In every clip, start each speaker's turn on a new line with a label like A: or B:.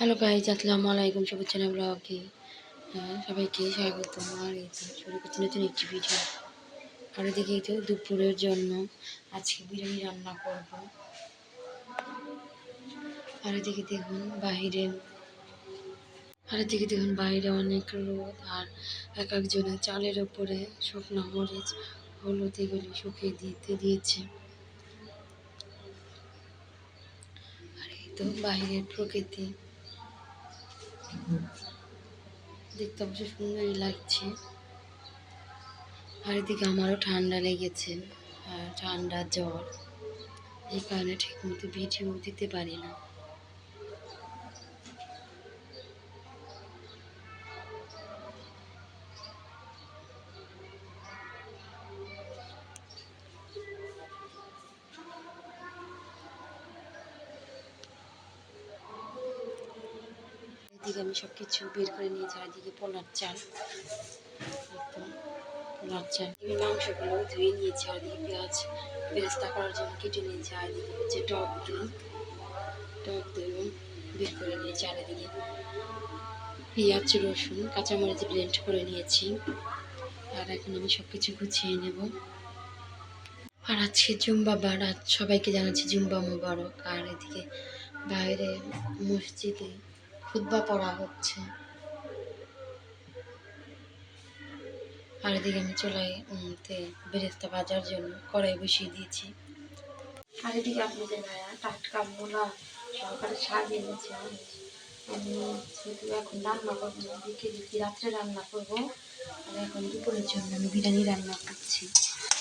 A: Hello guys, আসসালামু আলাইকুম। শুভেচ্ছা ব্লগে সবাইকে স্বাগতম। আর এই তো শুরু করছি নতুন একটি ভিডিও। আর এদিকে এই তো দুপুরের জন্য আজকে বিরিয়ানি রান্না করব। আর এদিকে দেখুন বাইরে অনেক রোদ, আর এক একজনের চালের ওপরে শুকনো মরিচ, হলুদ এগুলি শুকিয়ে দিয়েছে। আর এই তো বাইরের প্রকৃতি দেখতে অবশ্য সুন্দরই লাগছে। আর এদিকে আমারও ঠান্ডা লেগেছে, আর ঠান্ডা জ্বর, এই কারণে ঠিকমতো ভিডিও দিতে পারি না। এদিকে আমি সব কিছু বের করে নিয়েছি। আর এদিকে পোলার চাল, মাংসগুলো ধুয়ে নিয়েছি। আর এদিকে পেঁয়াজ বেরেস্তা করার জন্য কেটে নিয়েছি। আর এদিকে হচ্ছে টক দই বের করে নিয়েছি। আর এদিকে পেঁয়াজ, রসুন, কাঁচামরিচ ব্লেন্ড করে নিয়েছি। আর এখন আমি সব কিছু গুছিয়ে নেব। আর আজকে জুম্বা বার, আজ সবাইকে জানাচ্ছি জুম্বা মোবারক। আর এদিকে বাইরে মসজিদে খুতবা পড়া হচ্ছে। আর এদিকে আমি চুলায় বেরেস্তা ভাজার জন্য কড়াই বসিয়ে দিয়েছি। আর এদিকে আপনাদের ভাইয়া টাটকা মূলা সহকারে শাক এনেছে। আমি যেহেতু এখন রান্না করবো না, রাত্রে রান্না করবো। আর এখন দুপুরের জন্য আমি বিরিয়ানি রান্না করছি।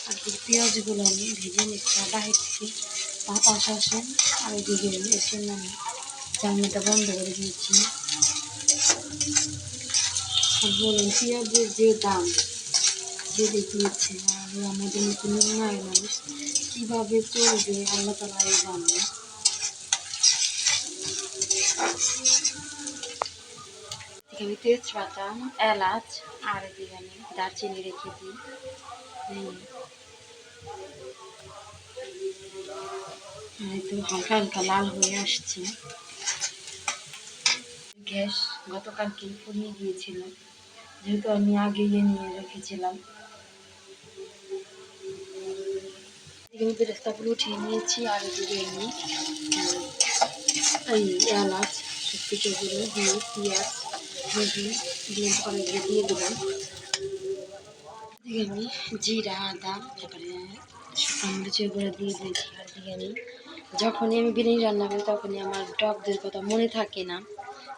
A: আর পেঁয়াজগুলো আমি ভেজে নিচ্ছি। বাহির থেকে বাতাস আসে, আর এদিকে এসে আমি জানলাটা বন্ধ করে দিয়েছি। আর বলুন পেঁয়াজের যে দাম যে দেখিয়েছে, আর আমাদের মতো নির্ণয় মানুষ কীভাবে চলবে আল্লাহ তাআলাই জানে। আমি তেজপাতা, এলাচ আর এদিকে আমি দারচিনি রেখে দিই। একটু হালকা হালকা লাল হয়ে আসছে। গ্যাস গতকালকে ফুরিয়ে গিয়েছিল, যেহেতু আমি আগে নিয়ে রেখেছিলাম। আমি বেরেস্তাগুলো উঠিয়ে নিয়েছি। আর এদিকে আমি এই এলাচ সব কিছুগুলো দিয়ে পেঁয়াজ রসুন ব্লেন্ড করে দিয়ে দিলাম। এদিকে আমি জিরা, আদা, তারপরে শুকনো মরিচের গুঁড়ো দিয়ে দিয়েছি। আর এদিকে আমি যখনই আমি বিরিয়ানি রান্না করি তখনই আমার টক দইয়ের কথা মনে থাকে না।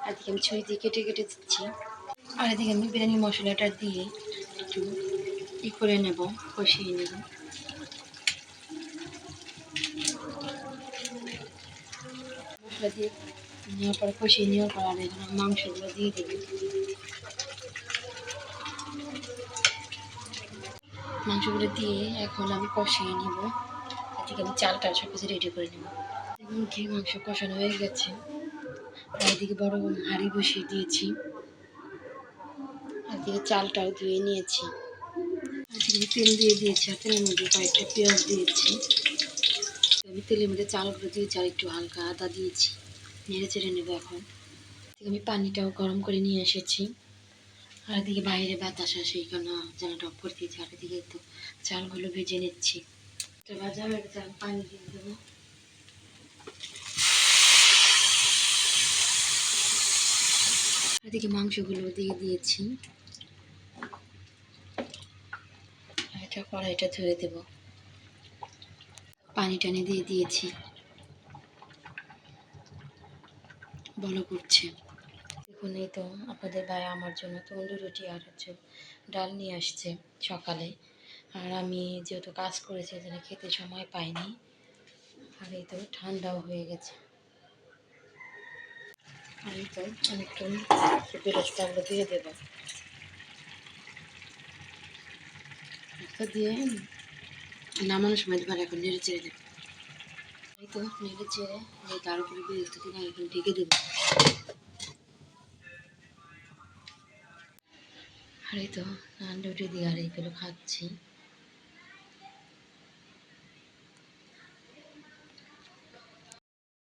A: আর এদিকে আমি ছুরি দিয়ে কেটে কেটে দিচ্ছি। আর এদিকে আমি বিরিয়ানি মশলাটা দিয়ে একটু করে নেব, কষিয়ে নেব। মশলা দিয়ে নেওয়ার পরে কষিয়ে নেওয়ার পর আর এখন মাংসগুলো দিয়ে দেবো। মাংসগুলো দিয়ে এখন আমি কষিয়ে নেব। এদিকে আমি চালটা সব কিছু রেডি করে নেব। দেখুন ঘি মাংস কষানো হয়ে গেছে। আর এদিকে বড় হাঁড়ি বসিয়ে দিয়েছি। আর এদিকে চালটাও ধুয়ে নিয়েছি। এদিকে তেল দিয়ে দিয়েছি। আর তেলের মধ্যে কয়েকটা পেঁয়াজ দিয়েছি। আমি তেলের মধ্যে চালগুলো দিয়েছি আর একটু হালকা আদা দিয়েছি। নেড়ে চেড়ে নেবো। এখন আমি পানিটাও গরম করে নিয়ে এসেছি। আর এদিকে বাইরে বাতাস আসে, এই কারণে জানাটা অফ করে দিয়েছি। আর এদিকে তো চালগুলো ভেজে নিচ্ছি। ভাজা হয়ে গেছে, আমি পানি দিয়ে দেবো। এদিকে মাংসগুলো দিয়ে দিয়েছি। এটা কড়াইটা ধরে দেব। পানি টানি দিয়ে দিয়েছি, বলক উঠছে। দেখুন এই তো আপনাদের ভাই আমার জন্য তন্দুরি রুটি আর হচ্ছে ডাল নিয়ে আসছে সকালে। আর আমি যেহেতু কাজ করেছি এজন্য খেতে সময় পাইনি। আর এই তো ঠান্ডাও হয়ে গেছে। আর এই তো অনেকক্ষণ বেরেস্তাগুলো দিয়ে দেবো। দিয়ে নামানোর সময় দেবার এখন নেড়ে চেড়ে দেবো। এই তো নেড়ে চেড়ে তার উপরে বেরেস্তা দিয়ে এখন ঢেকে দেবো। আর এই তো নান রুটি দিয়ে আর এইগুলো খাচ্ছি।